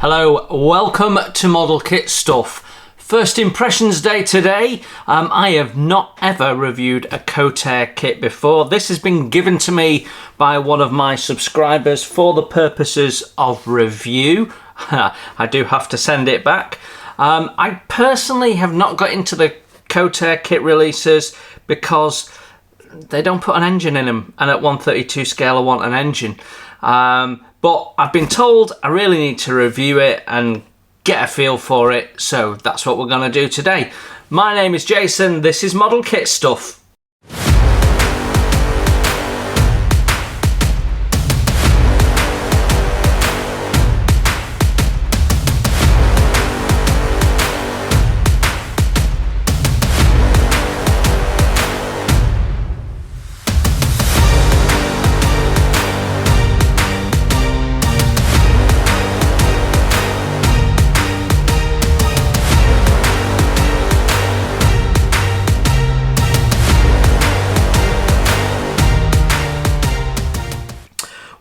Hello, welcome to Model Kit Stuff. First impressions day today. I have not ever reviewed a Kotare kit before. This has been given to me by one of my subscribers for the purposes of review. I do have to send it back. I personally have not got into the Kotare kit releases because they don't put an engine in them, and at 132 scale I want an engine. But I've been told I really need to review it and get a feel for it, so that's what we're going to do today. My name is Jason, this is Model Kit Stuff.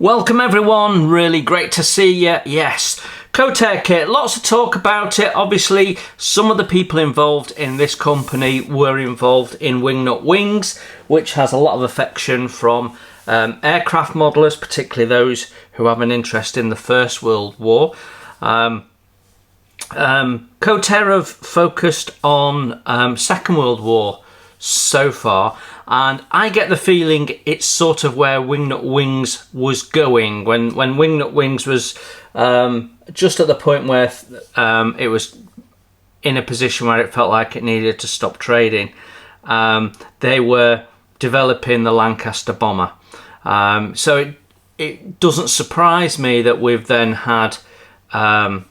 Welcome everyone, really great to see you. Yes, Kotare kit, lots of talk about it. Obviously, some of the people involved in this company were involved in Wingnut Wings, which has a lot of affection from aircraft modelers, particularly those who have an interest in the First World War. Kotare have focused on Second World War so far, and I get the feeling it's sort of where Wingnut Wings was going when Wingnut Wings was just at the point where it was in a position where it felt like it needed to stop trading. They were developing the Lancaster bomber, so it doesn't surprise me that we've then had a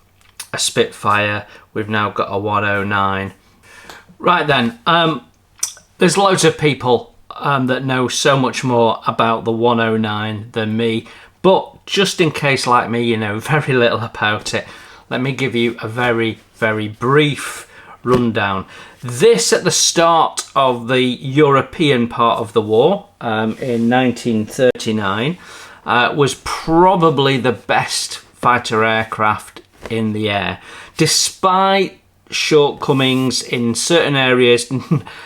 Spitfire. We've now got a 109. Right then, there's loads of people that know so much more about the 109 than me, but just in case, like me, you know very little about it, let me give you a very, very brief rundown. This, at the start of the European part of the war, in 1939, was probably the best fighter aircraft in the air, despite shortcomings in certain areas,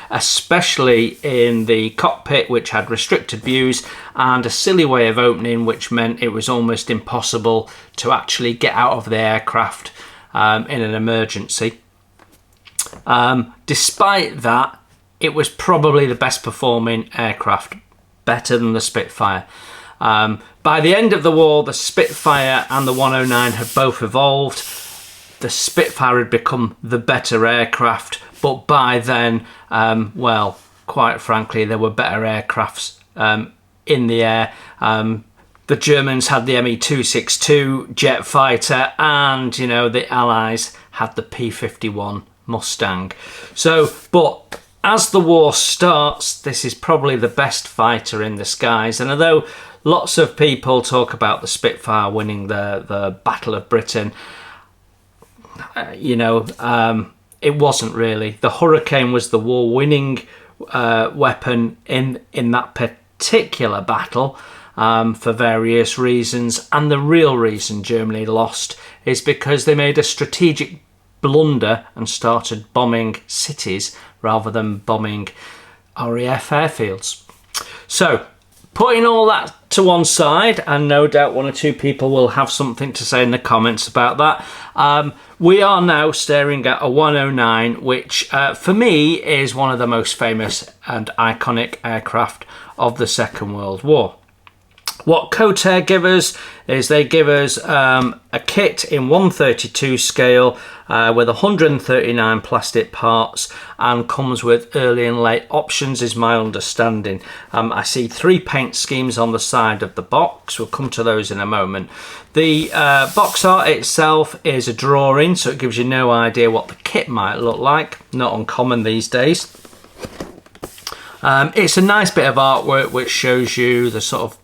especially in the cockpit, which had restricted views and a silly way of opening, which meant it was almost impossible to actually get out of the aircraft in an emergency. Despite that, it was probably the best performing aircraft, better than the Spitfire. By the end of the war, the Spitfire and the 109 had both evolved. The Spitfire had become the better aircraft, but by then, well, quite frankly, there were better aircrafts in the air. The Germans had the Me-262 jet fighter, and, you know, the Allies had the P-51 Mustang. So, but as the war starts, this is probably the best fighter in the skies. And although lots of people talk about the Spitfire winning the Battle of Britain, it wasn't really. The Hurricane was the war-winning weapon in that particular battle for various reasons, and the real reason Germany lost is because they made a strategic blunder and started bombing cities rather than bombing RAF airfields. So, putting all that to one side, and no doubt one or two people will have something to say in the comments about that, we are now staring at a 109, which for me is one of the most famous and iconic aircraft of the Second World War. What Kotare give us is they give us a kit in 132 scale with 139 plastic parts, and comes with early and late options, is my understanding. I see 3 paint schemes on the side of the box. We'll come to those in a moment. The box art itself is a drawing, so it gives you no idea what the kit might look like. Not uncommon these days. It's a nice bit of artwork which shows you the sort of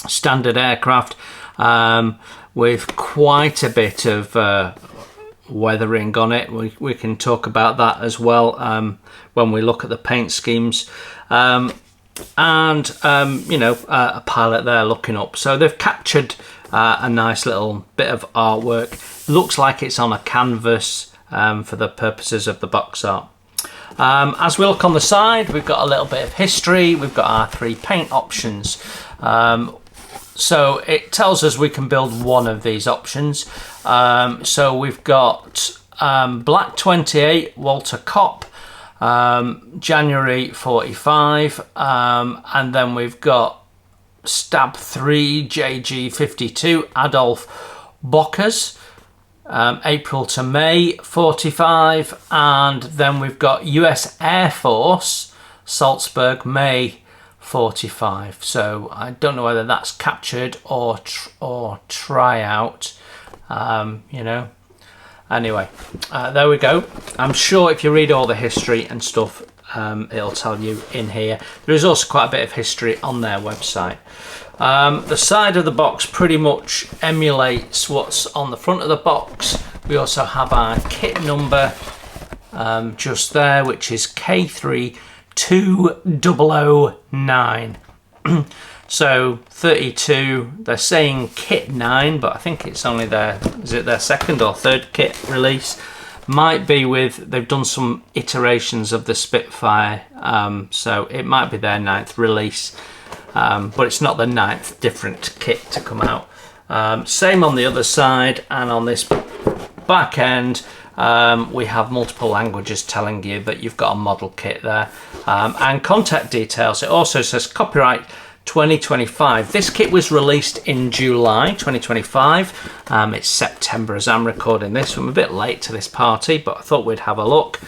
standard aircraft with quite a bit of weathering on it. We can talk about that as well when we look at the paint schemes. A pilot there looking up. So they've captured a nice little bit of artwork. Looks like it's on a canvas for the purposes of the box art. As we look on the side, we've got a little bit of history. We've got our 3 paint options. So it tells us we can build one of these options. So we've got Black 28, Walter Kopp, January 45, and then we've got Stab 3, JG 52, Adolf Bockers, April to May 45, and then we've got US Air Force, Salzburg, May 45. So I don't know whether that's captured or tryout, you know. Anyway, there we go. I'm sure if you read all the history and stuff, it'll tell you in here. There is also quite a bit of history on their website. The side of the box pretty much emulates what's on the front of the box. We also have our kit number just there, which is K32009. So 32, they're saying kit 9, but I think it's only their, is it their second or third kit release? Might be with, they've done some iterations of the Spitfire, so it might be their 9th release, but it's not the 9th different kit to come out. Same on the other side, and on this back end, we have multiple languages telling you that you've got a model kit there, and contact details. It also says copyright 2025. This kit was released in July 2025. It's September as I'm recording this. I'm a bit late to this party, but I thought we'd have a look.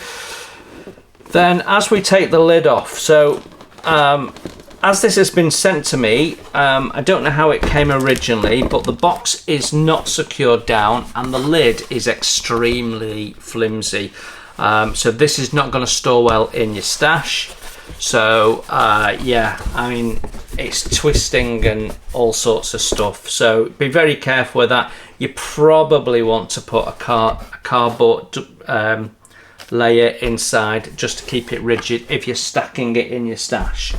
Then as we take the lid off, so as this has been sent to me, I don't know how it came originally, but the box is not secured down and the lid is extremely flimsy. So this is not going to store well in your stash. So yeah, I mean, it's twisting and all sorts of stuff. So be very careful with that. You probably want to put a cardboard layer inside just to keep it rigid if you're stacking it in your stash.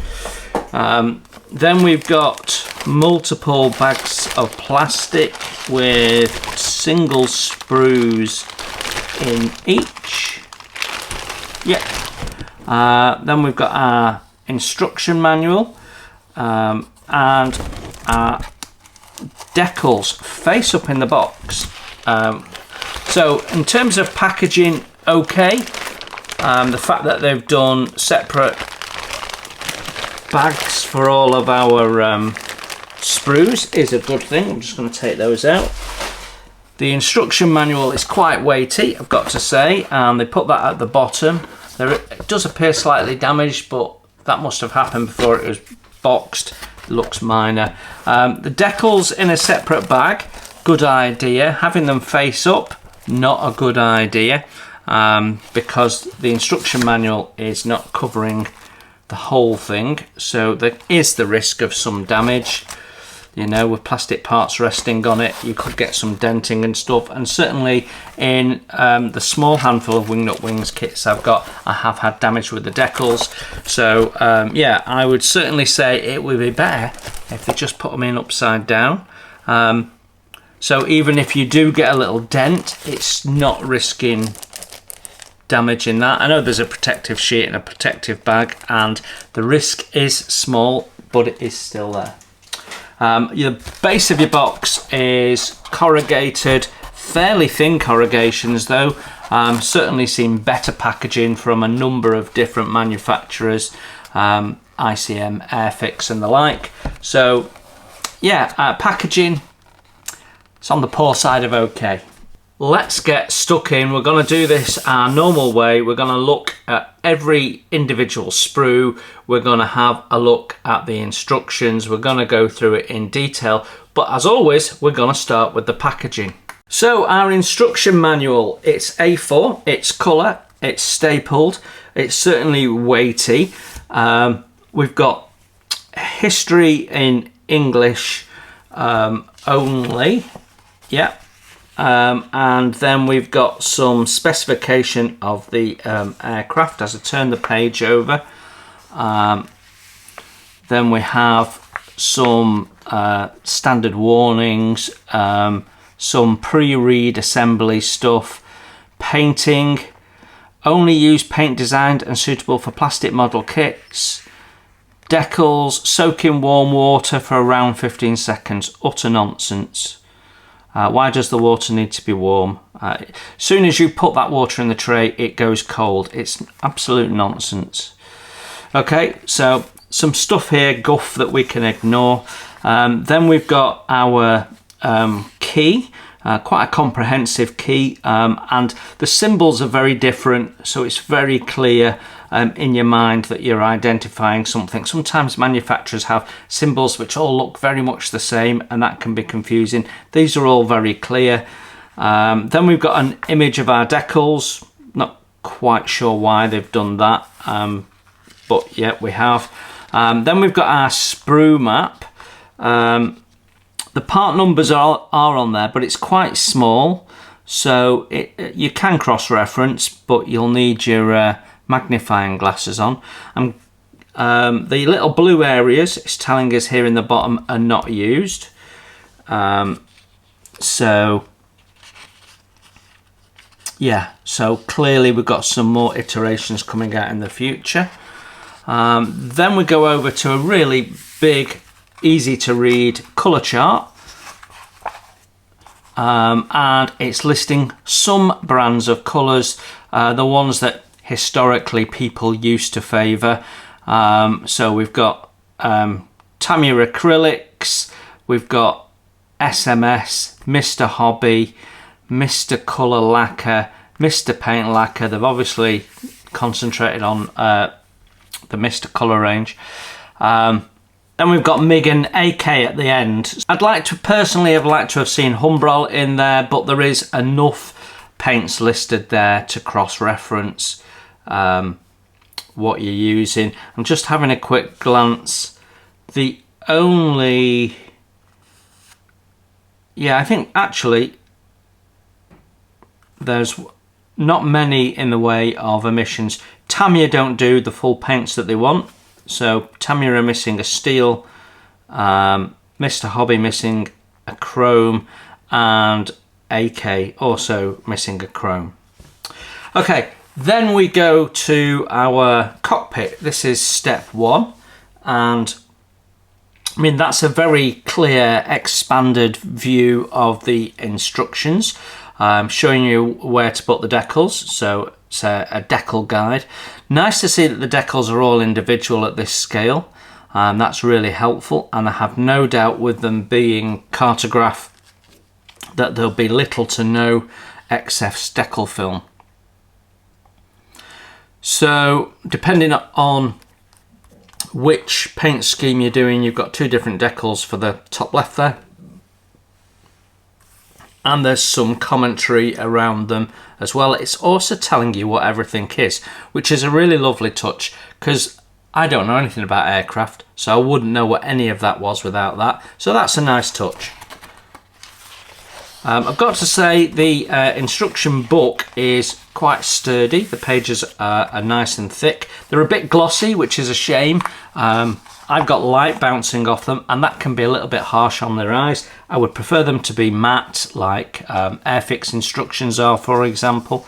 Then we've got multiple bags of plastic with single sprues in each. Yeah. Then we've got our instruction manual and our decals face up in the box. So in terms of packaging, okay. The fact that they've done separate bags for all of our sprues is a good thing. I'm just going to take those out. The instruction manual is quite weighty, I've got to say, and they put that at the bottom. It does appear slightly damaged, but that must have happened before it was boxed. It looks minor. The decals in a separate bag, good idea. Having them face up, not a good idea, because the instruction manual is not covering the whole thing, so there is the risk of some damage. You know, with plastic parts resting on it, you could get some denting and stuff. And certainly in the small handful of Wingnut Wings kits I've got, I have had damage with the decals. So yeah, I would certainly say it would be better if they just put them in upside down. So even if you do get a little dent, it's not risking damaging that. I know there's a protective sheet and a protective bag, and the risk is small, but it is still there. The base of your box is corrugated, fairly thin corrugations though. Certainly seen better packaging from a number of different manufacturers, ICM, Airfix and the like. So yeah, packaging, it's on the poor side of okay. Let's get stuck in. We're going to do this our normal way. We're going to look at every individual sprue. We're going to have a look at the instructions. We're going to go through it in detail. But as always, we're going to start with the packaging. So our instruction manual, it's A4, it's colour, it's stapled, it's certainly weighty. We've got history in English only. Yeah. And then we've got some specification of the aircraft as I turn the page over. Then we have some standard warnings, some pre-read assembly stuff, painting, only use paint designed and suitable for plastic model kits, decals, soak in warm water for around 15 seconds, utter nonsense. Why does the water need to be warm? As soon as you put that water in the tray, it goes cold. It's absolute nonsense. Okay, so some stuff here, guff, that we can ignore. Then we've got our key, quite a comprehensive key, and the symbols are very different, so it's very clear in your mind that you're identifying something. Sometimes manufacturers have symbols which all look very much the same, and that can be confusing. These are all very clear. Then we've got an image of our decals. Not quite sure why they've done that, but yeah, we have. Then we've got our sprue map. The part numbers are on there, but it's quite small, so you can cross-reference, but you'll need your magnifying glasses on. The little blue areas, it's telling us here in the bottom, are not used. So yeah, so clearly we've got some more iterations coming out in the future. Then we go over to a really big, easy to read colour chart, and it's listing some brands of colours, the ones that historically people used to favour. So we've got Tamiya acrylics, we've got SMS, Mr. Hobby, Mr. Colour Lacquer, Mr. Paint Lacquer. They've obviously concentrated on the Mr. Colour range. Then we've got MIG and AK at the end. I'd like to personally have seen Humbrol in there, but there is enough paints listed there to cross-reference what you're using. I'm just having a quick glance. The only... yeah, I think actually there's not many in the way of emissions. Tamiya don't do the full paints that they want. So Tamiya are missing a steel, Mr. Hobby missing a chrome, and AK also missing a chrome. Okay, then we go to our cockpit. This is step one, and I mean that's a very clear expanded view of the instructions, showing you where to put the decals. So it's a decal guide. Nice to see that the decals are all individual at this scale. That's really helpful, and I have no doubt with them being cartograph that there'll be little to no XF decal film. So depending on which paint scheme you're doing, you've got two different decals for the top left there, and there's some commentary around them as well. It's also telling you what everything is, which is a really lovely touch, because I don't know anything about aircraft, so I wouldn't know what any of that was without that. So that's a nice touch. I've got to say the instruction book is quite sturdy. The pages are nice and thick. They're a bit glossy, which is a shame. I've got light bouncing off them, and that can be a little bit harsh on their eyes. I would prefer them to be matte, like Airfix instructions are, for example.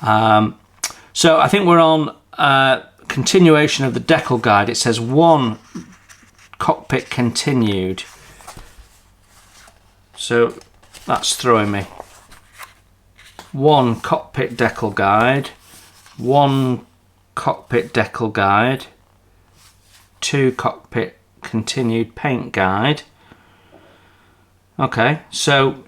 So I think we're on continuation of the decal guide. It says 1 cockpit continued. So that's throwing me. 1 cockpit decal guide, 1 cockpit decal guide, 2 cockpit continued paint guide. Okay, so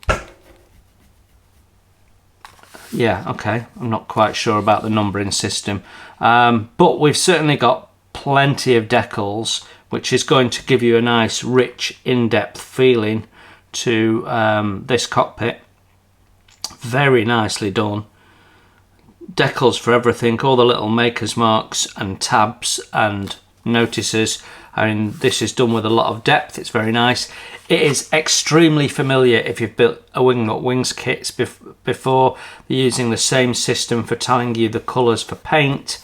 yeah, okay, I'm not quite sure about the numbering system, but we've certainly got plenty of decals, which is going to give you a nice rich in-depth feeling to this cockpit. Very nicely done. Decals for everything, all the little maker's marks and tabs and notices. I mean, this is done with a lot of depth. It's very nice. It is extremely familiar if you've built a Wingnut Wings kits before. They're using the same system for telling you the colours for paint,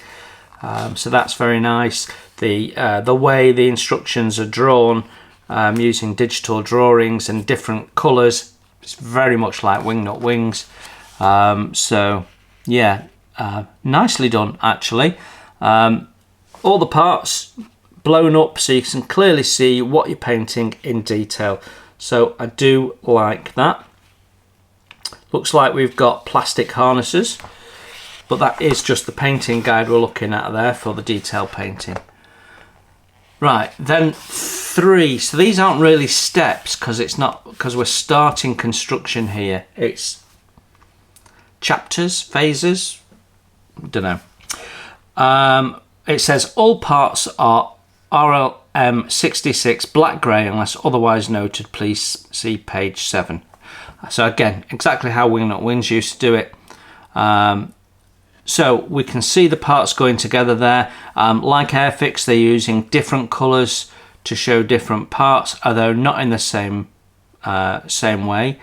so that's very nice. The way the instructions are drawn using digital drawings and different colours. It's very much like Wingnut Wings. So yeah, nicely done actually. All the parts blown up so you can clearly see what you're painting in detail. So I do like that. Looks like we've got plastic harnesses, but that is just the painting guide we're looking at there for the detail painting. Right, then 3. So these aren't really steps because we're starting construction here. It's chapters, phases, don't know. It says all parts are RLM 66 black grey unless otherwise noted. Please see page 7. So again, exactly how Wingnut Wings used to do it. So we can see the parts going together there. Like Airfix, they're using different colours to show different parts, although not in the same way.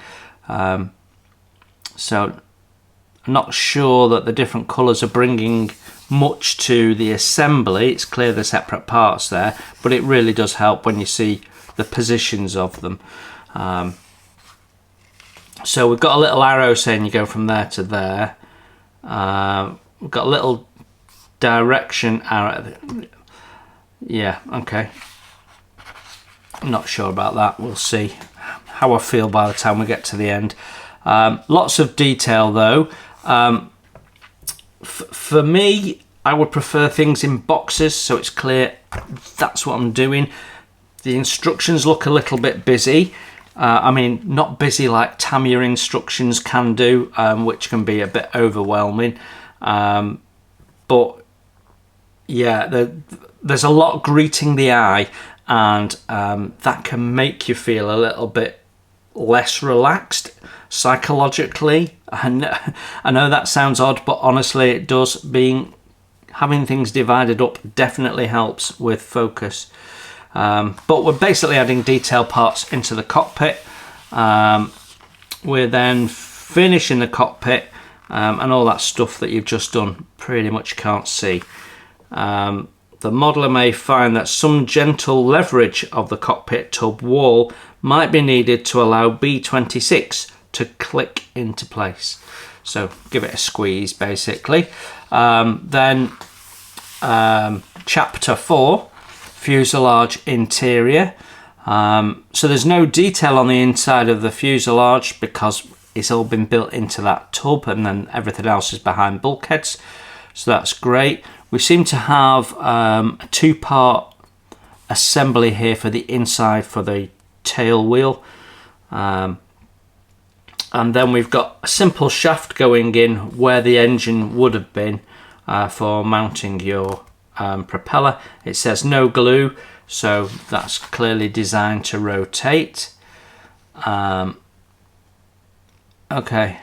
So I'm not sure that the different colours are bringing much to the assembly. It's clear they're separate parts there, but it really does help when you see the positions of them. So we've got a little arrow saying you go from there to there. We've got a little direction arrow. Yeah, okay. I'm not sure about that. We'll see how I feel by the time we get to the end. Lots of detail though. For me, I would prefer things in boxes so it's clear that's what I'm doing. The instructions look a little bit busy. I mean, not busy like Tamiya instructions can do, which can be a bit overwhelming. But yeah, there's a lot greeting the eye, and that can make you feel a little bit less relaxed psychologically. I know that sounds odd, but honestly it does. Having things divided up definitely helps with focus. But we're basically adding detail parts into the cockpit. We're then finishing the cockpit, and all that stuff that you've just done pretty much can't see. The modeller may find that some gentle leverage of the cockpit tub wall might be needed to allow B26 to click into place. So give it a squeeze basically. Then chapter 4, fuselage interior. So there's no detail on the inside of the fuselage because it's all been built into that tub, and then everything else is behind bulkheads. So that's great. We seem to have a 2-part assembly here for the inside for the tail wheel. And then we've got a simple shaft going in where the engine would have been for mounting your propeller. It says no glue, so that's clearly designed to rotate. Okay.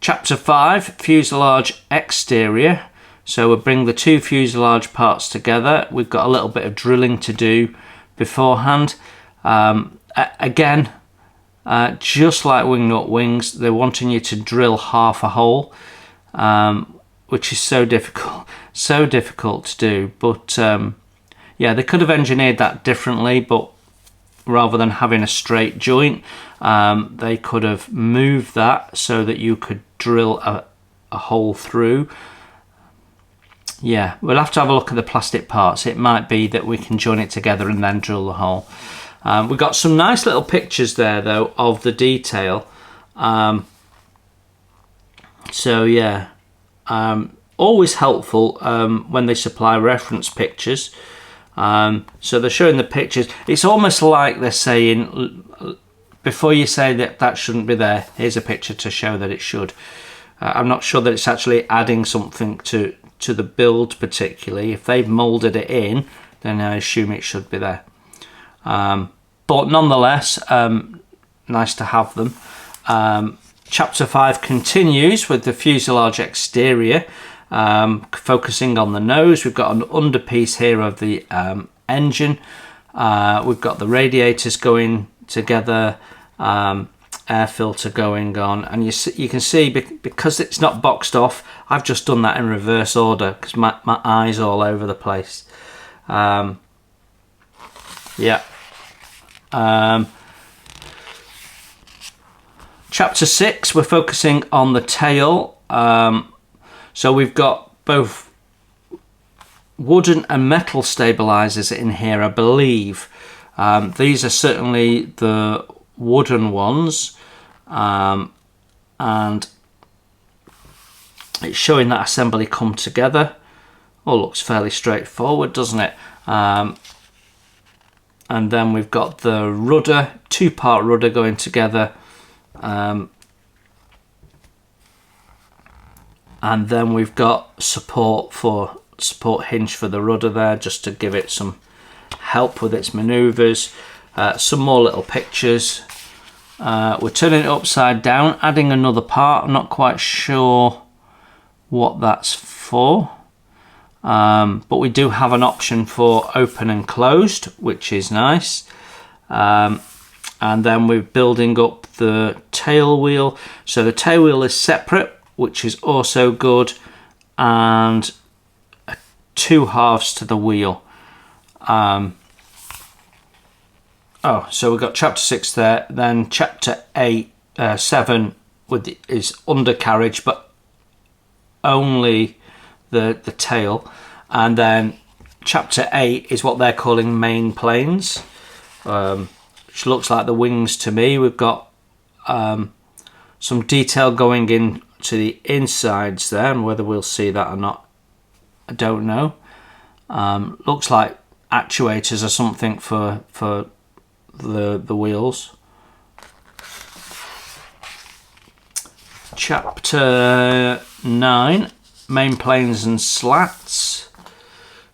Chapter 5, fuselage exterior. So we'll bring the 2 fuselage parts together. We've got a little bit of drilling to do beforehand. Again, just like Wingnut Wings, they're wanting you to drill half a hole, which is so difficult to do. But yeah, they could have engineered that differently, but rather than having a straight joint, they could have moved that so that you could drill a hole through. Yeah, we'll have to have a look at the plastic parts. It might be that we can join it together and then drill the hole. We've got some nice little pictures there though of the detail. So yeah, always helpful when they supply reference pictures. So they're showing the pictures. It's almost like they're saying, before you say that shouldn't be there, here's a picture to show that it should. I'm not sure that it's actually adding something to the build particularly. If they've moulded it in, then I assume it should be there. But nonetheless, nice to have them. Chapter 5 continues with the fuselage exterior, focusing on the nose. We've got an underpiece here of the engine. We've got the radiators going together. air filter going on, and you can see because it's not boxed off, I've just done that in reverse order because my eye's all over the place. Chapter 6, we're focusing on the tail. So we've got both wooden and metal stabilizers in here, I believe. These are certainly the wooden ones, and it's showing that assembly come together. All looks fairly straightforward, doesn't it? And then we've got the rudder, two-part rudder going together. And then we've got support hinge for the rudder there, just to give it some help with its maneuvers. Some more little pictures. We're turning it upside down, adding another part. I'm not quite sure what that's for, but we do have an option for open and closed, which is nice. And then we're building up the tail wheel. So the tail wheel is separate, which is also good, and 2 halves to the wheel. So we've got chapter 6 there. Then chapter 7 is undercarriage, but only the tail. And then chapter 8 is what they're calling main planes, which looks like the wings to me. We've got some detail going in to the insides there, and whether we'll see that or not, I don't know. Looks like actuators or something for the wheels. Chapter 9, main planes and slats.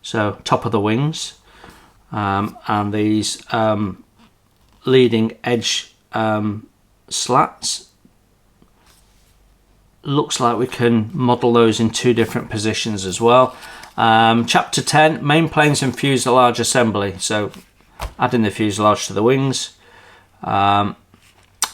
So top of the wings, and these leading edge slats. Looks like we can model those in 2 different positions as well. Chapter 10, main planes and fuselage assembly. So adding the fuselage to the wings, and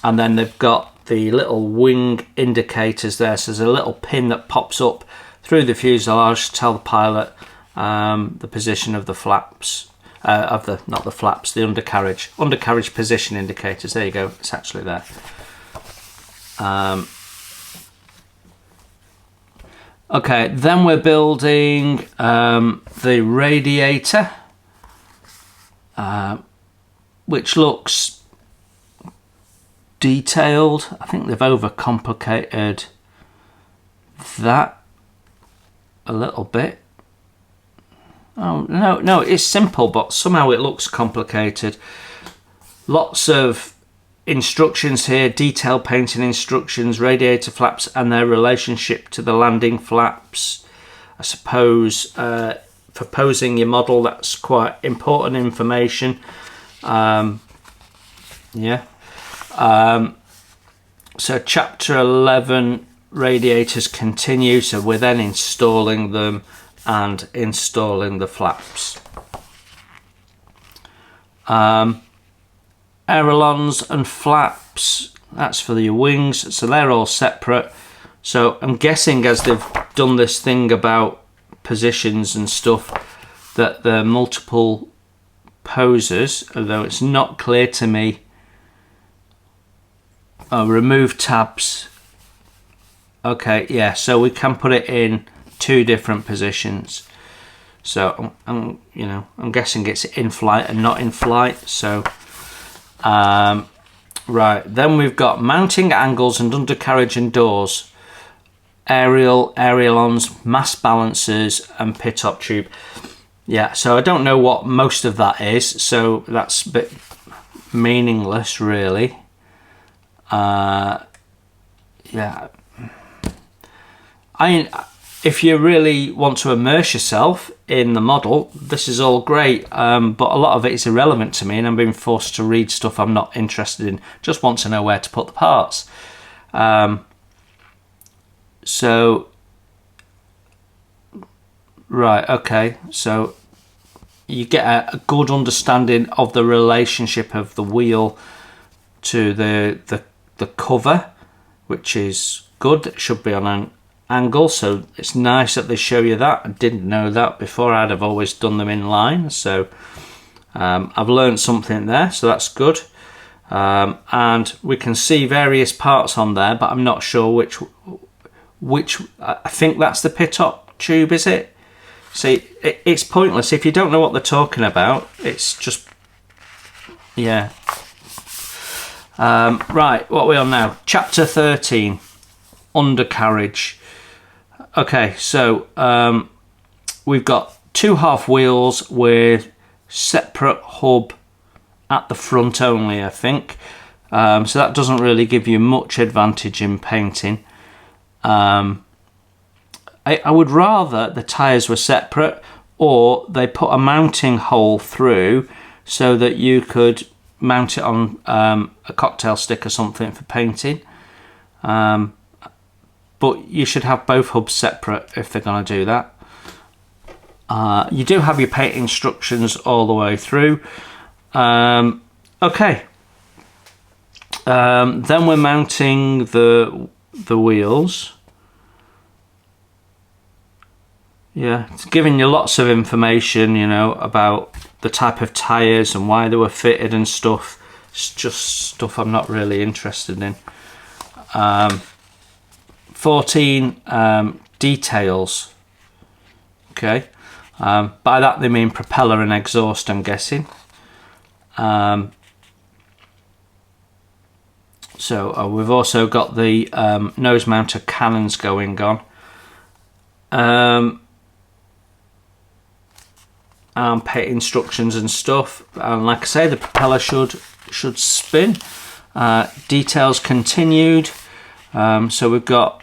then they've got the little wing indicators there. So there's a little pin that pops up through the fuselage to tell the pilot the position of the flaps, the undercarriage position indicators. There you go, it's actually there. Okay, then we're building the radiator, which looks detailed. I think they've overcomplicated that a little bit. Oh, no, it's simple, but somehow it looks complicated. Lots of instructions here, detail painting instructions, radiator flaps and their relationship to the landing flaps. I suppose for posing your model, that's quite important information. So chapter 11, radiators continue, so we're then installing them and installing the flaps. Ailerons and flaps, that's for the wings, so they're all separate. So I'm guessing as they've done this thing about positions and stuff, that the multiple poses, although it's not clear to me. Remove tabs. Okay, yeah, so we can put it in 2 different positions. So I'm guessing it's in flight and not in flight. So right, then we've got mounting angles and undercarriage and doors, aerial, ailerons, mass balancers and pitot tube. Yeah, so I don't know what most of that is, so that's a bit meaningless really. If you really want to immerse yourself in the model, this is all great, but a lot of it is irrelevant to me, and I'm being forced to read stuff I'm not interested in. Just want to know where to put the parts. Right, okay, so you get a good understanding of the relationship of the wheel to the the cover, which is good. It should be on an angle, so it's nice that they show you that. I didn't know that before. I'd have always done them in line, so I've learned something there, so that's good. And we can see various parts on there, but I'm not sure which. I think that's the pitot tube, is it? See, it's pointless if you don't know what they're talking about. It's just, yeah. Right, what are we on now? Chapter 13, undercarriage. Okay, so we've got 2 half wheels with separate hub at the front only, I think. So that doesn't really give you much advantage in painting. I would rather the tyres were separate, or they put a mounting hole through so that you could mount it on a cocktail stick or something for painting. But you should have both hubs separate if they're going to do that. You do have your paint instructions all the way through. Okay. Then we're mounting the wheels. Yeah, it's giving you lots of information, you know, about the type of tyres and why they were fitted and stuff. It's just stuff I'm not really interested in. 14 details. Okay. By that they mean propeller and exhaust, I'm guessing. So we've also got the nose mounter cannons going on. Paint instructions and stuff, and like I say, the propeller should spin. Details continued. So we've got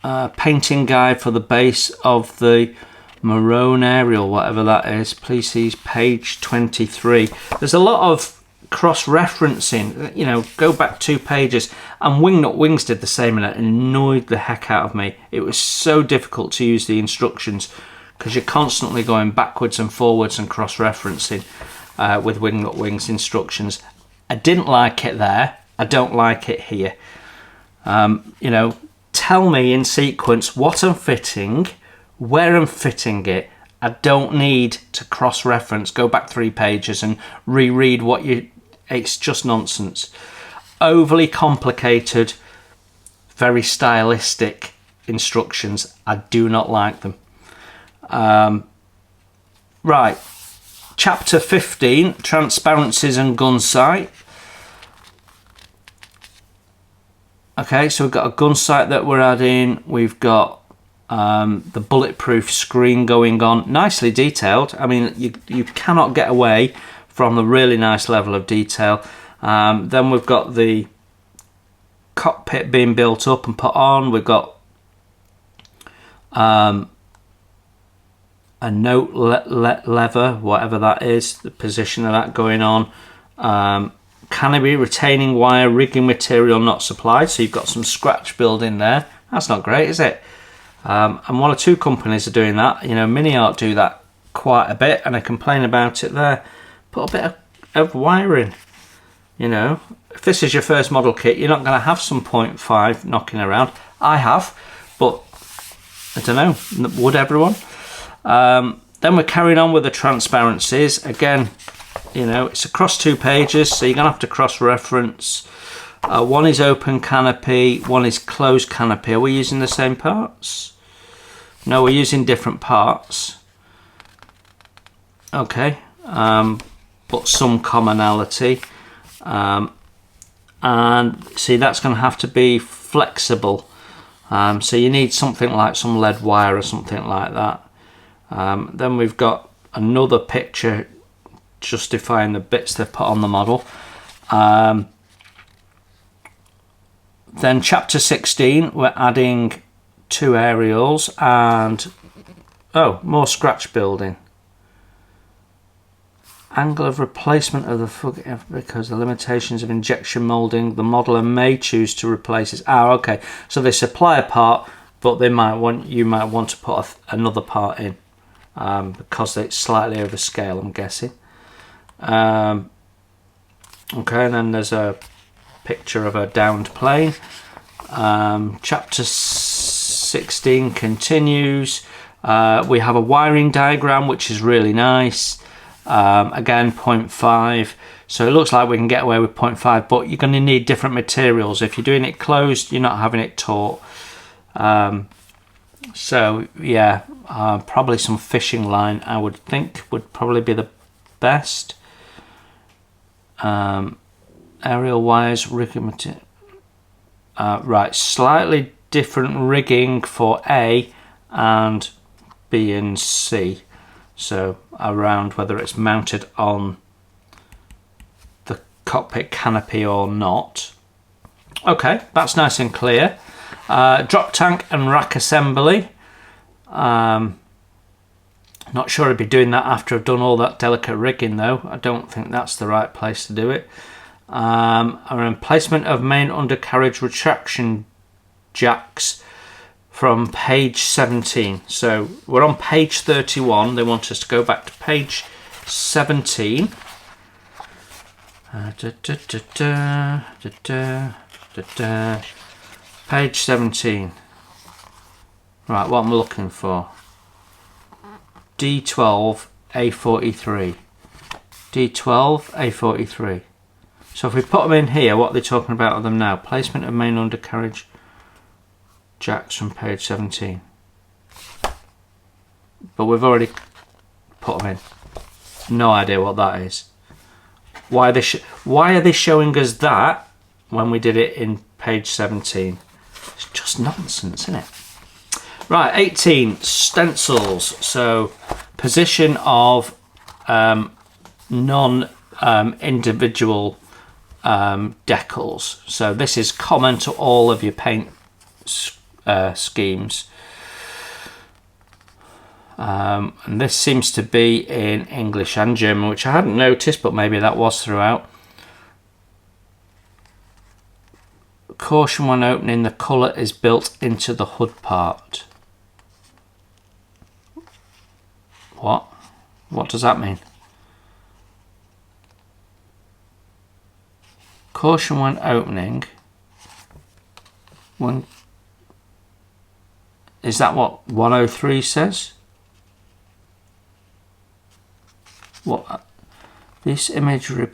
a painting guide for the base of the maroon aerial, whatever that is. Please see page 23. There's a lot of cross-referencing, you know, go back 2 pages, and Wingnut Wings did the same, and it annoyed the heck out of me. It was so difficult to use the instructions because you're constantly going backwards and forwards and cross-referencing with Wingnut Wings instructions. I didn't like it there. I don't like it here. You know, tell me in sequence what I'm fitting, where I'm fitting it. I don't need to cross-reference, go back 3 pages and reread what you... It's just nonsense. Overly complicated, very stylistic instructions. I do not like them. Right, chapter 15, transparencies and gun sight. Okay, so we've got a gun sight that we're adding. We've got the bulletproof screen going on, nicely detailed. I mean, you cannot get away from the really nice level of detail. Then we've got the cockpit being built up and put on. We've got a note lever, whatever that is, the position of that going on. Canopy retaining wire, rigging material not supplied. So you've got some scratch building there. That's not great, is it? And 1 or 2 companies are doing that. You know, Mini Art do that quite a bit, and I complain about it there. Put a bit of wiring. You know, if this is your first model kit, you're not going to have some 0.5 knocking around. I have, but I don't know, would everyone? Then we're carrying on with the transparencies. Again, you know, it's across 2 pages, so you're going to have to cross-reference. One is open canopy, one is closed canopy. Are we using the same parts? No, we're using different parts. Okay, but some commonality. And see, that's going to have to be flexible. So you need something like some lead wire or something like that. Then we've got another picture justifying the bits they've put on the model. Then chapter 16, we're adding 2 aerials and more scratch building. Angle of replacement of the because the limitations of injection molding, the modeler may choose to replace it. Okay, so they supply a part, but you might want to put another part in because it's slightly over scale, I'm guessing. Okay, and then there's a picture of a downed plane. Chapter 16 continues. We have a wiring diagram, which is really nice. Again, 0.5. So it looks like we can get away with 0.5, but you're going to need different materials. If you're doing it closed, you're not having it taut. So yeah, probably some fishing line, I would think, would probably be the best. Aerial wires, rigging material. Right, slightly different rigging for A and B and C. So around whether it's mounted on the cockpit canopy or not. Okay, that's nice and clear. Drop tank and rack assembly. Not sure I'd be doing that after I've done all that delicate rigging though. I don't think that's the right place to do it. And placement of main undercarriage retraction jacks from page 17. So we're on page 31. They want us to go back to page 17. Page 17. Right, what am I looking for? D12 A43. D12 A43. So if we put them in here, what are they talking about of them now? Placement of main undercarriage jacks from page 17. But we've already put them in. No idea what that is. Why are they showing us that when we did it in page 17? It's just nonsense, isn't it? Right, 18, stencils. So position of non-individual decals. So this is common to all of your paint schemes. And this seems to be in English and German, which I hadn't noticed, but maybe that was throughout. Caution when opening, the colour is built into the hood part. What? What does that mean? Caution when opening. When is that what 103 says? What? These images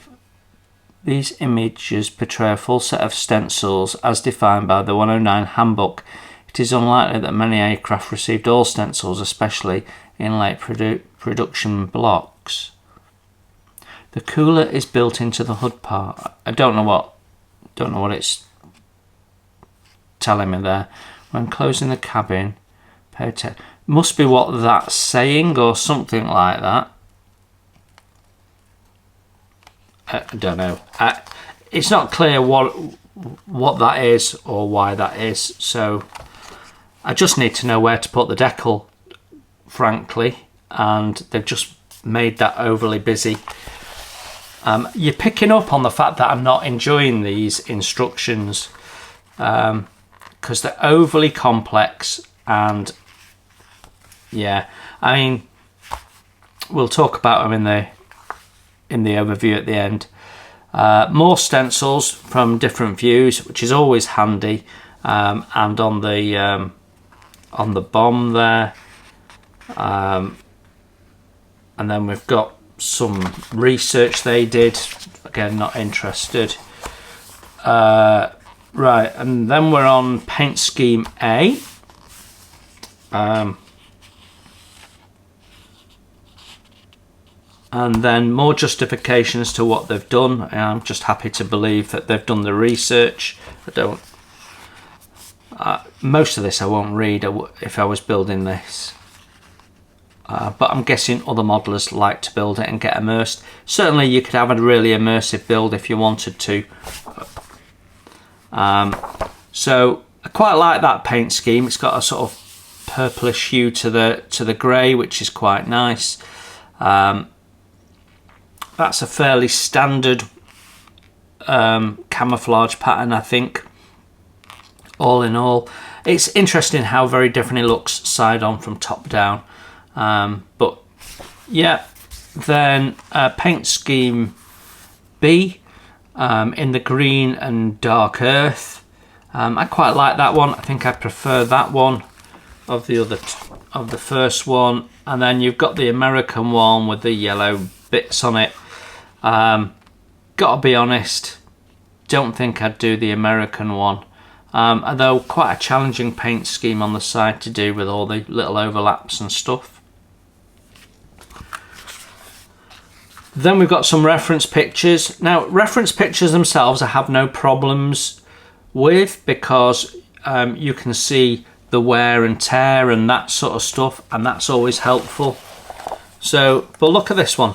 portray a full set of stencils as defined by the 109 handbook. It is unlikely that many aircraft received all stencils, especially in late production blocks. The cooler is built into the hood part. I don't know what it's telling me there. When closing the cabin, pay attention. Must be what that's saying or something like that. I don't know. It's not clear what that is or why that is. So I just need to know where to put the decal, frankly, and they've just made that overly busy. You're picking up on the fact that I'm not enjoying these instructions because they're overly complex, and yeah, I mean, we'll talk about them in the overview at the end. More stencils from different views, which is always handy, and on the bomb there, and then we've got some research they did. Again, not interested. Right, and then we're on paint scheme A. And then more justification as to what they've done. I'm just happy to believe that they've done the research. I don't. Most of this I won't read if I was building this. But I'm guessing other modelers like to build it and get immersed. Certainly you could have a really immersive build if you wanted to. So I quite like that paint scheme. It's got a sort of purplish hue to the grey, which is quite nice. That's a fairly standard camouflage pattern, I think. All in all, it's interesting how very different it looks side on from top down. But yeah, then paint scheme B. in the green and dark earth. I quite like that one. I think I prefer that one of the first one. And then you've got the American one with the yellow bits on it. Gotta be honest, don't think I'd do the American one. Although quite a challenging paint scheme on the side to do with all the little overlaps and stuff. Then we've got some reference pictures. Now, reference pictures themselves I have no problems with, because you can see the wear and tear and that sort of stuff, and that's always helpful. So, but look at this one.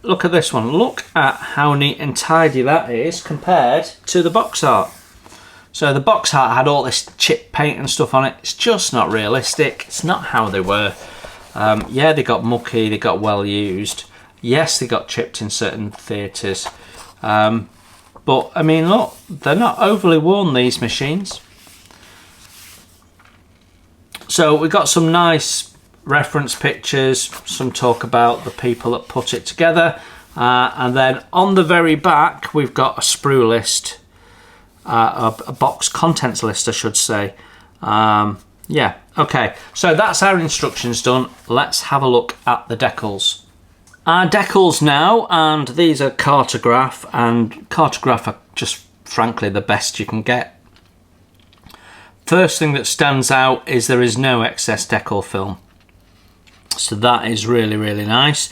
Look at this one. Look at how neat and tidy that is compared to the box art. So the box art had all this chip paint and stuff on it. It's just not realistic. It's not how they were. Yeah, they got mucky, they got well used. Yes, they got chipped in certain theatres. But I mean, look, they're not overly worn, these machines. So we got some nice reference pictures, some talk about the people that put it together, and then on the very back we've got a sprue list, a box contents list I should say. Yeah, okay, so that's our instructions done. Let's have a look at the decals. Our decals now, and these are Cartograph, and Cartograph are just frankly the best you can get. First thing that stands out is there is no excess decal film. So that is really, really nice.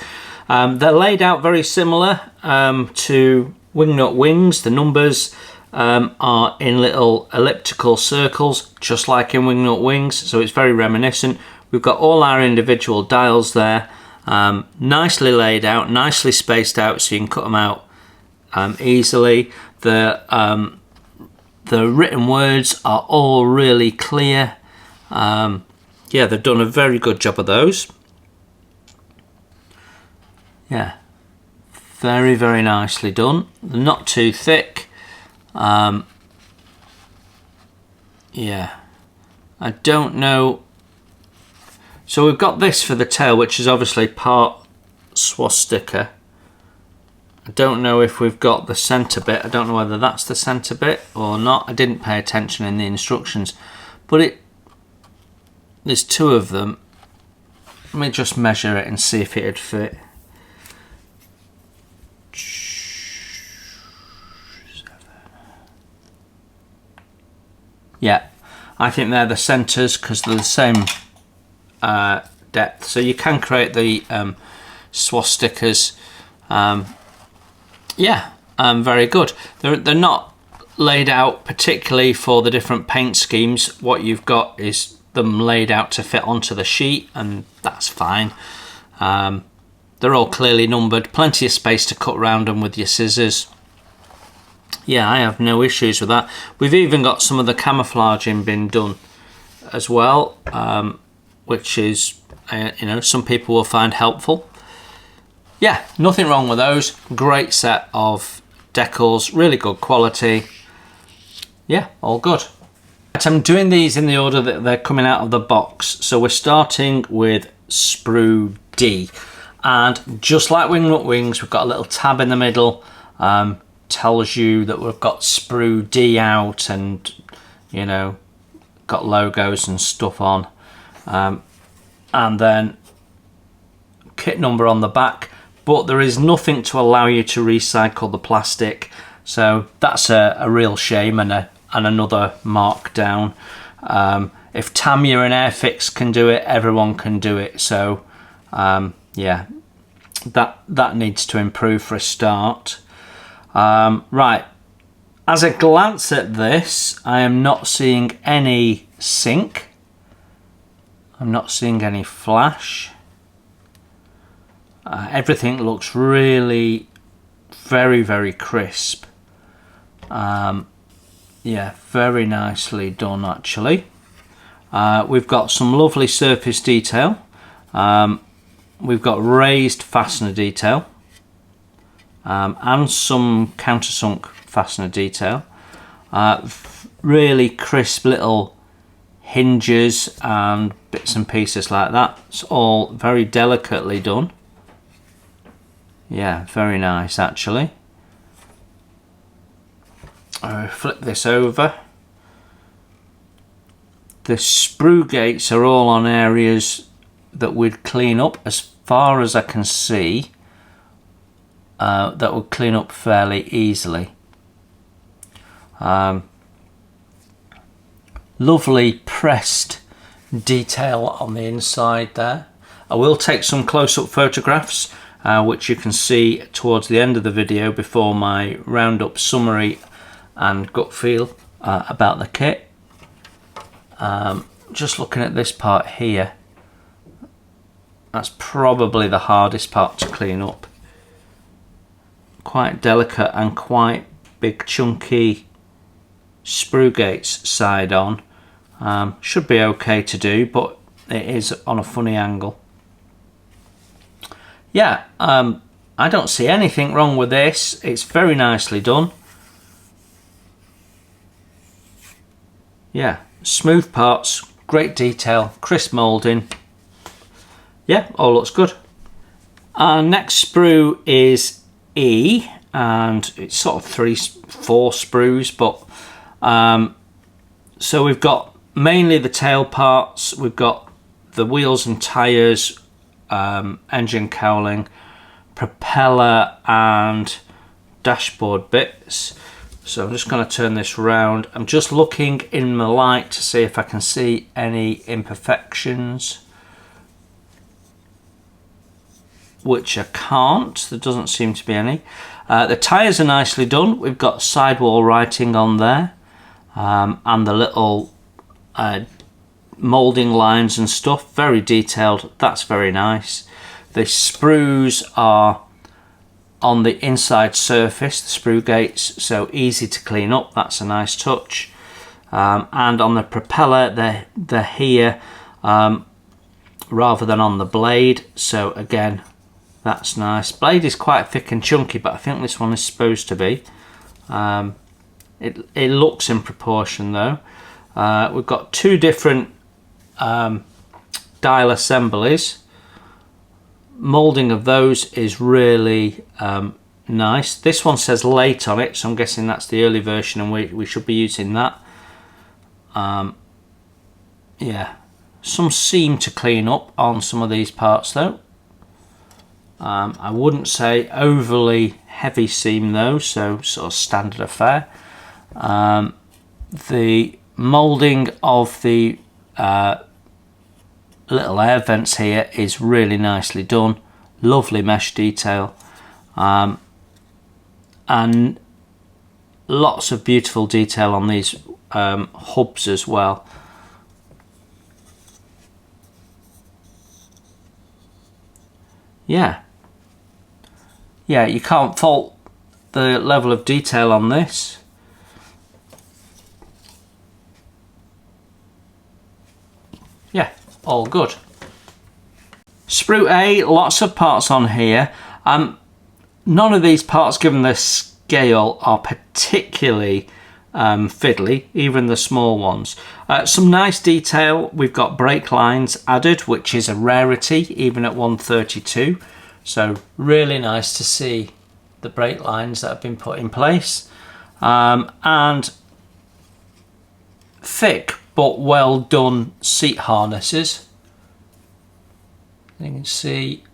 They're laid out very similar to Wingnut Wings. The numbers are in little elliptical circles, just like in Wingnut Wings, so it's very reminiscent. We've got all our individual dials there, nicely laid out, nicely spaced out, so you can cut them out easily. The written words are all really clear. Yeah, they've done a very good job of those. Yeah, very, very nicely done. They're not too thick. Yeah, I don't know. So we've got this for the tail, which is obviously part swastika. I don't know if we've got the centre bit. I don't know whether that's the centre bit or not. I didn't pay attention in the instructions, but there's two of them. Let me just measure it and see if it'd fit. Yeah, I think they're the centres because they're the same depth. So you can create the swastikas. Yeah, very good. They're not laid out particularly for the different paint schemes. What you've got is them laid out to fit onto the sheet, and that's fine. They're all clearly numbered. Plenty of space to cut around them with your scissors. Yeah, I have no issues with that. We've even got some of the camouflaging been done as well, which is, you know, some people will find helpful. Yeah, nothing wrong with those. Great set of decals, really good quality. Yeah, all good. I'm doing these in the order that they're coming out of the box. So we're starting with sprue D. And just like Wingnut Wings, we've got a little tab in the middle. Tells you that we've got sprue D out, and you know, got logos and stuff on, and then kit number on the back, but there is nothing to allow you to recycle the plastic, so that's a real shame and another markdown. If Tamiya and Airfix can do it, everyone can do it. So yeah, that needs to improve for a start. Right, as a glance at this, I am not seeing any sync. I'm not seeing any flash. Everything looks really very, very crisp. Yeah, very nicely done actually. We've got some lovely surface detail. We've got raised fastener detail. And some countersunk fastener detail. Really crisp little hinges and bits and pieces like that. It's all very delicately done. Yeah, very nice actually. I'll flip this over. The sprue gates are all on areas that we'd clean up, as far as I can see. That would clean up fairly easily. Lovely pressed detail on the inside there. I will take some close-up photographs which you can see towards the end of the video before my roundup summary and gut feel about the kit. Just looking at this part here, that's probably the hardest part to clean up. Quite delicate and quite big chunky sprue gates side on. Should be okay to do, but it is on a funny angle. Yeah, I don't see anything wrong with this. It's very nicely done. Yeah, smooth parts, great detail, crisp moulding. Yeah, all looks good. Our next sprue is E, and it's sort of 4 sprues, but so we've got mainly the tail parts, we've got the wheels and tyres, engine cowling, propeller and dashboard bits. So I'm just going to turn this round. I'm just looking in the light to see if I can see any imperfections, which I can't. There doesn't seem to be any. The tyres are nicely done. We've got sidewall writing on there, and the little moulding lines and stuff, very detailed. That's very nice. The sprues are on the inside surface, the sprue gates, so easy to clean up. That's a nice touch. And on the propeller, they're here rather than on the blade, so again, that's nice. Blade is quite thick and chunky, but I think this one is supposed to be. It looks in proportion though. We've got 2 different dial assemblies. Moulding of those is really nice. This one says late on it, so I'm guessing that's the early version, and we should be using that. Yeah, some seam to clean up on some of these parts though. I wouldn't say overly heavy seam though, so sort of standard affair. The moulding of the little air vents here is really nicely done. Lovely mesh detail, and lots of beautiful detail on these hubs as well. Yeah, you can't fault the level of detail on this. Yeah, all good. Sprue A, lots of parts on here. None of these parts, given the scale, are particularly fiddly, even the small ones. Some nice detail. We've got brake lines added, which is a rarity, even at 132. So really nice to see the brake lines that have been put in place. And thick but well done seat harnesses. You can see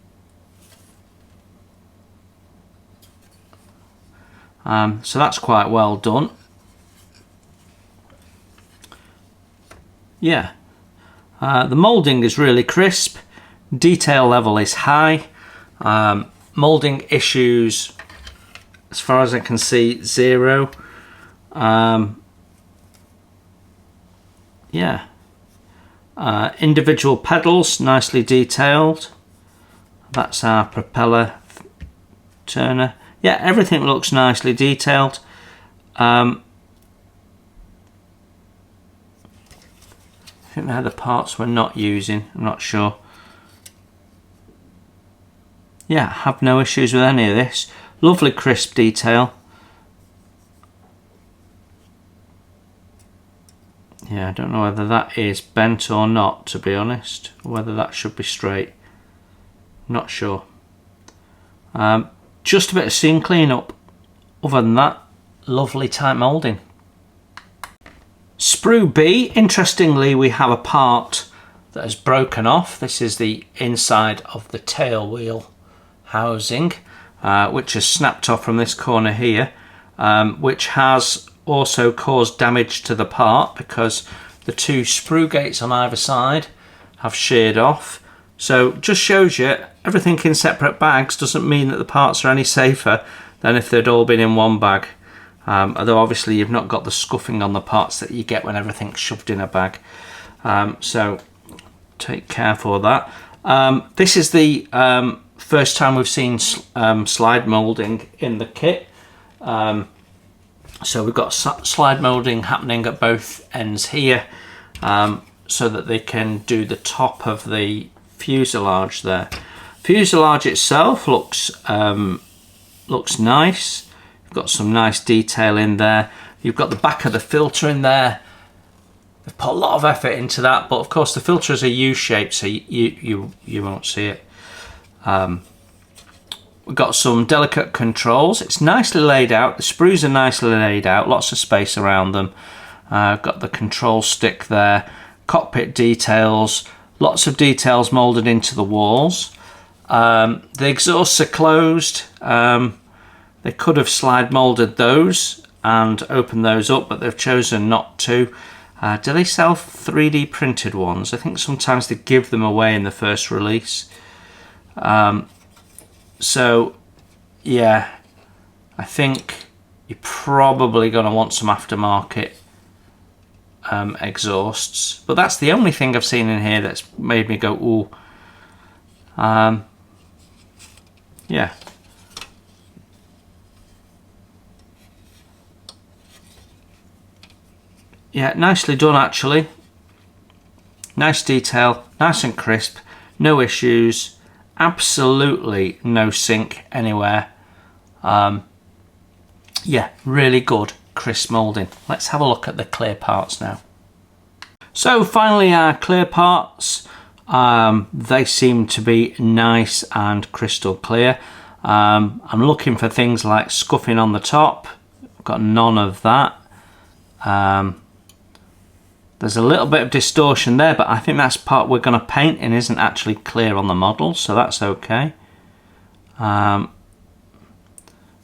so that's quite well done. Yeah, the moulding is really crisp, detail level is high, moulding issues as far as I can see 0. Yeah, individual pedals nicely detailed. That's our propeller turner. Yeah, everything looks nicely detailed. I think they're the parts we're not using, I'm not sure. Yeah, have no issues with any of this. Lovely crisp detail. Yeah, I don't know whether that is bent or not, to be honest. Whether that should be straight. Not sure. just a bit of seam cleanup. Other than that, lovely tight moulding. Sprue B, interestingly, we have a part that has broken off. This is the inside of the tail wheel housing, which has snapped off from this corner here, which has also caused damage to the part because the two sprue gates on either side have sheared off. So just shows you everything in separate bags doesn't mean that the parts are any safer than if they'd all been in one bag. Although obviously you've not got the scuffing on the parts that you get when everything's shoved in a bag. So take care for that. This is the first time we've seen slide moulding in the kit. So we've got slide moulding happening at both ends here, so that they can do the top of the fuselage there. Fuselage itself looks nice. You've got some nice detail in there. You've got the back of the filter in there. They've put a lot of effort into that, but of course the filter is a U-shape, so you won't see it. We've got some delicate controls. It's nicely laid out. The sprues are nicely laid out. Lots of space around them. Got the control stick there. Cockpit details. Lots of details moulded into the walls. The exhausts are closed. They could have slide moulded those and opened those up, but they've chosen not to. Do they sell 3D printed ones? I think sometimes they give them away in the first release. So yeah, I think you're probably going to want some aftermarket exhausts, but that's the only thing I've seen in here that's made me go ooh. Yeah, nicely done actually. Nice detail, nice and crisp, no issues, absolutely no sink anywhere. Yeah, really good crisp moulding. Let's have a look at the clear parts now. So finally our clear parts, they seem to be nice and crystal clear. I'm looking for things like scuffing on the top. I've got none of that. There's a little bit of distortion there, but I think that's part we're going to paint and isn't actually clear on the model, so that's okay.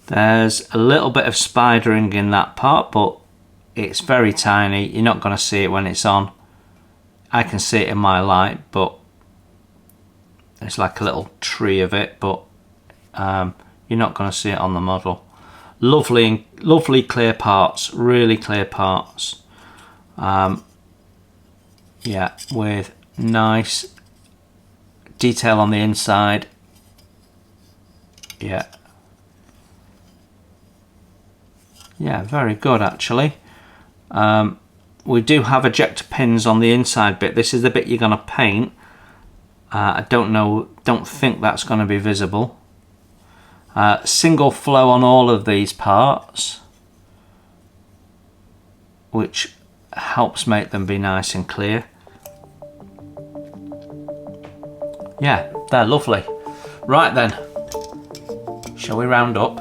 There's a little bit of spidering in that part, but it's very tiny. You're not going to see it when it's on. I can see it in my light, but it's like a little tree of it, but you're not going to see it on the model. Lovely, lovely clear parts, really clear parts. Yeah, with nice detail on the inside. Yeah, very good actually. We do have ejector pins on the inside bit. This is the bit you're going to paint. I don't think that's going to be visible. Single flow on all of these parts, which helps make them be nice and clear. Yeah, they're lovely. Right then, shall we round up?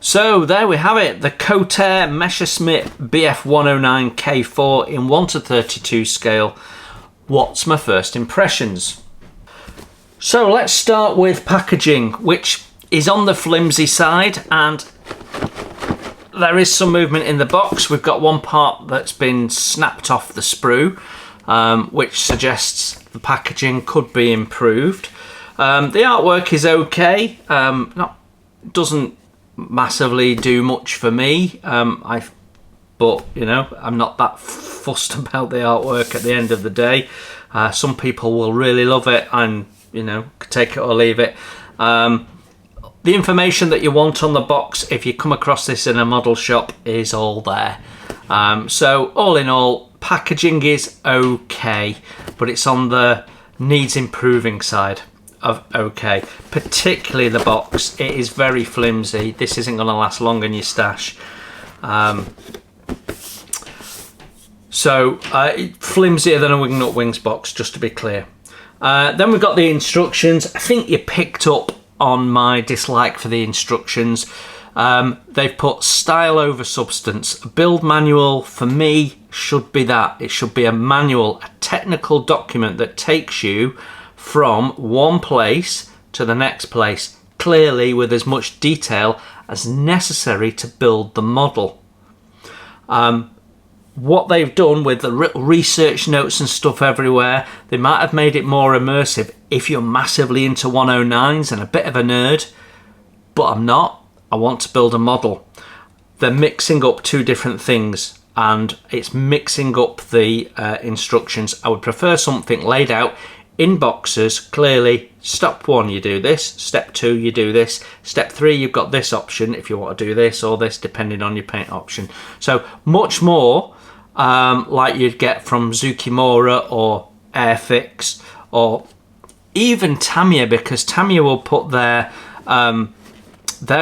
So there we have it, the Kotare Messerschmitt BF109K4 in 1:32 scale. What's my first impressions? So let's start with packaging, which is on the flimsy side, and there is some movement in the box. We've got one part that's been snapped off the sprue, which suggests the packaging could be improved. The artwork is okay, doesn't massively do much for me, but you know, I'm not that fussed about the artwork at the end of the day. Some people will really love it and, you know, take it or leave it. The information that you want on the box, if you come across this in a model shop, is all there. So all in all, packaging is okay, but it's on the needs improving side of okay. Particularly the box, it is very flimsy. This isn't going to last long in your stash. Flimsier than a Wingnut Wings box, just to be clear. Then we've got the instructions. I think you picked up on my dislike for the instructions. They've put style over substance. A build manual for me should be that. It should be a manual, a technical document that takes you from one place to the next place, clearly with as much detail as necessary to build the model. What they've done with the research notes and stuff everywhere, they might have made it more immersive if you're massively into 109s and a bit of a nerd, but I'm not. I want to build a model. They're mixing up two different things, and it's mixing up the instructions. I would prefer something laid out in boxes, clearly. Step 1, you do this. Step 2, you do this. Step 3, you've got this option if you want to do this or this, depending on your paint option. So much more like you'd get from Zukimura or Airfix, or even Tamiya, because Tamiya will put their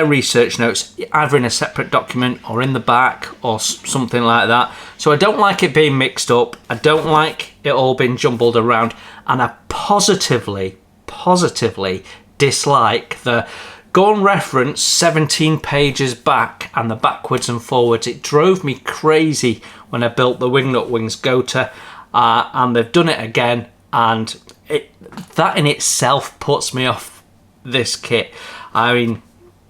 research notes either in a separate document or in the back or something like that. So I don't like it being mixed up. I don't like it all being jumbled around, and I positively dislike the go and reference 17 pages back and the backwards and forwards. It drove me crazy when I built the Wingnut Wings Gota, and they've done it again, and that in itself puts me off this kit. I mean,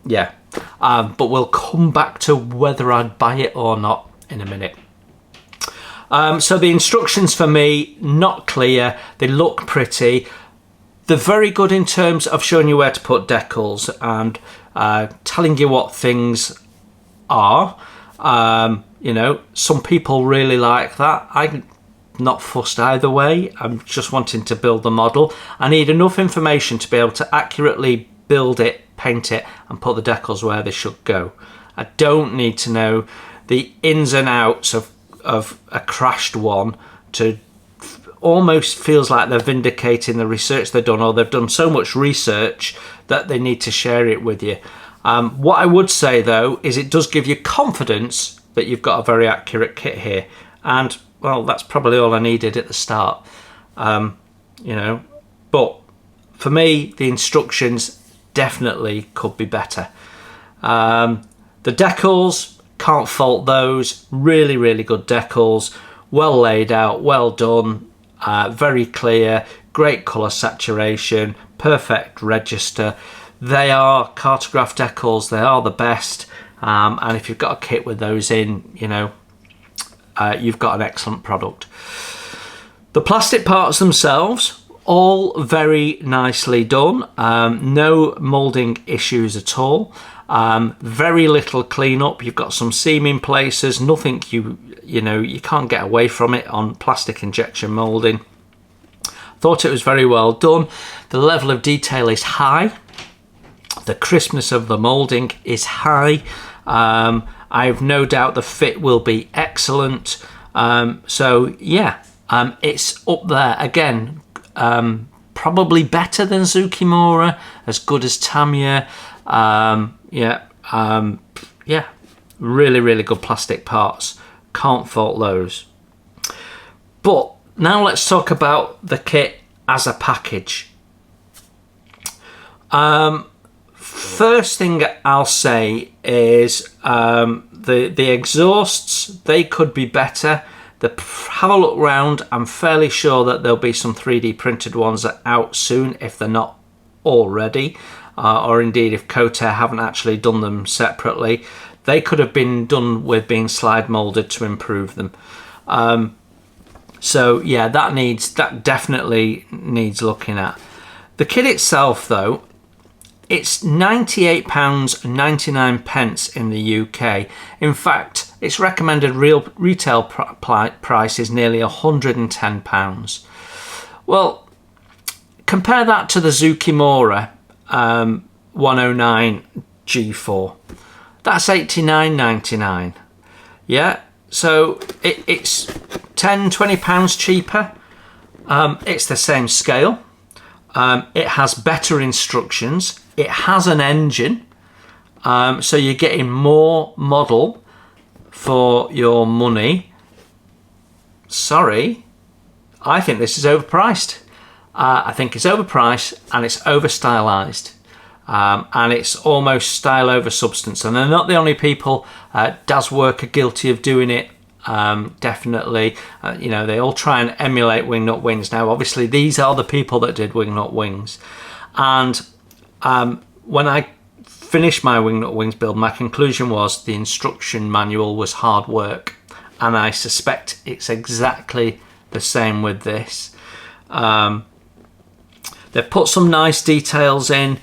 yeah, but we'll come back to whether I'd buy it or not in a minute. So the instructions for me, not clear. They look pretty. They're very good in terms of showing you where to put decals and telling you what things are. You know, some people really like that. I'm not fussed either way. I'm just wanting to build the model. I need enough information to be able to accurately build it, paint it, and put the decals where they should go. I don't need to know the ins and outs of a crashed one. To almost feels like they're vindicating the research they've done, or they've done so much research that they need to share it with you. What I would say though is it does give you confidence that you've got a very accurate kit here, and well, that's probably all I needed at the start. You know, but for me the instructions definitely could be better. The decals, can't fault those. Really good decals, well laid out, well done, very clear, great colour saturation, perfect register. They are cartograph decals, they are the best, and if you've got a kit with those in, you know, you've got an excellent product. The plastic parts themselves, all very nicely done. No moulding issues at all. Very little cleanup. You've got some seaming places, nothing you know, you can't get away from it on plastic injection moulding. Thought it was very well done. The level of detail is high. The crispness of the moulding is high. I have no doubt the fit will be excellent. So yeah, it's up there again. Probably better than Zukimura, as good as Tamiya. Yeah, really good plastic parts. Can't fault those. But now let's talk about the kit as a package. First thing I'll say is the exhausts, they could be better. Have a look round. I'm fairly sure that there'll be some 3D printed ones out soon if they're not already, or indeed if Kotare haven't actually done them separately. They could have been done with being slide molded to improve them. So yeah, that definitely needs looking at. The kit itself though, it's £98.99 in the UK. In fact, its recommended retail price is nearly £110. Well, compare that to the Zukimura 109K-4. That's £89.99. Yeah, so it's £10–20 cheaper. It's the same scale. It has better instructions. It has an engine, so you're getting more model for your money. Sorry, I think this is overpriced. I think it's overpriced and it's over stylized, and it's almost style over substance. And they're not the only people. Das Work are guilty of doing it. Definitely, you know, they all try and emulate Wingnut Wings. Now, obviously, these are the people that did Wingnut Wings, and when I finished my Wingnut Wings build, my conclusion was the instruction manual was hard work, and I suspect it's exactly the same with this. They've put some nice details in,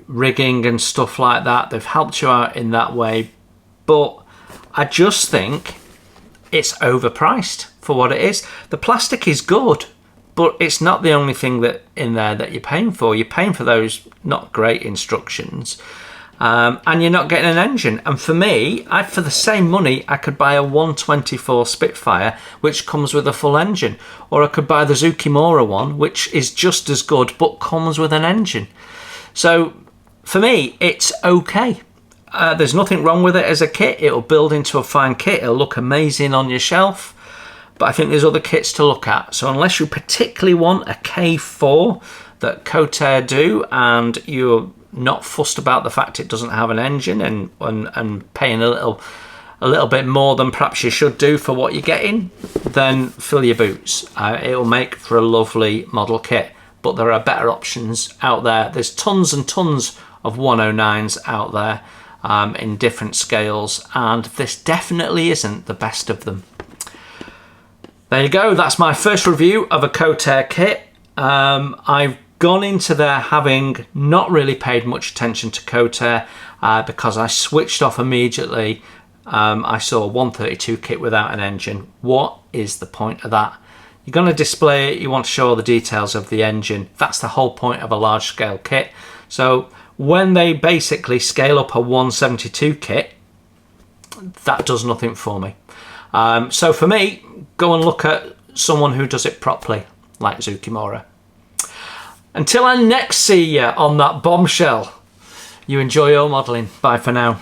rigging and stuff like that. They've helped you out in that way, but I just think it's overpriced for what it is. The plastic is good, but it's not the only thing that in there that you're paying for. You're paying for those not great instructions, and you're not getting an engine. And for me, for the same money, I could buy a 124 Spitfire, which comes with a full engine, or I could buy the Zukimura one, which is just as good, but comes with an engine. So for me, it's okay. There's nothing wrong with it as a kit. It'll build into a fine kit. It'll look amazing on your shelf. But I think there's other kits to look at. So unless you particularly want a K4 that Kotare do, and you're not fussed about the fact it doesn't have an engine, and paying a little bit more than perhaps you should do for what you're getting, then fill your boots. It'll make for a lovely model kit. But there are better options out there. There's tons and tons of 109s out there. In different scales, and this definitely isn't the best of them. There you go, that's my first review of a Kotare kit. I've gone into there having not really paid much attention to Kotare because I switched off immediately. I saw a 132 kit without an engine. What is the point of that? You're going to display it, you want to show all the details of the engine. That's the whole point of a large scale kit. So when they basically scale up a 172 kit, that does nothing for me. So for me, go and look at someone who does it properly, like Zukimura. Until I next see you on that bombshell, you enjoy your modelling. Bye for now.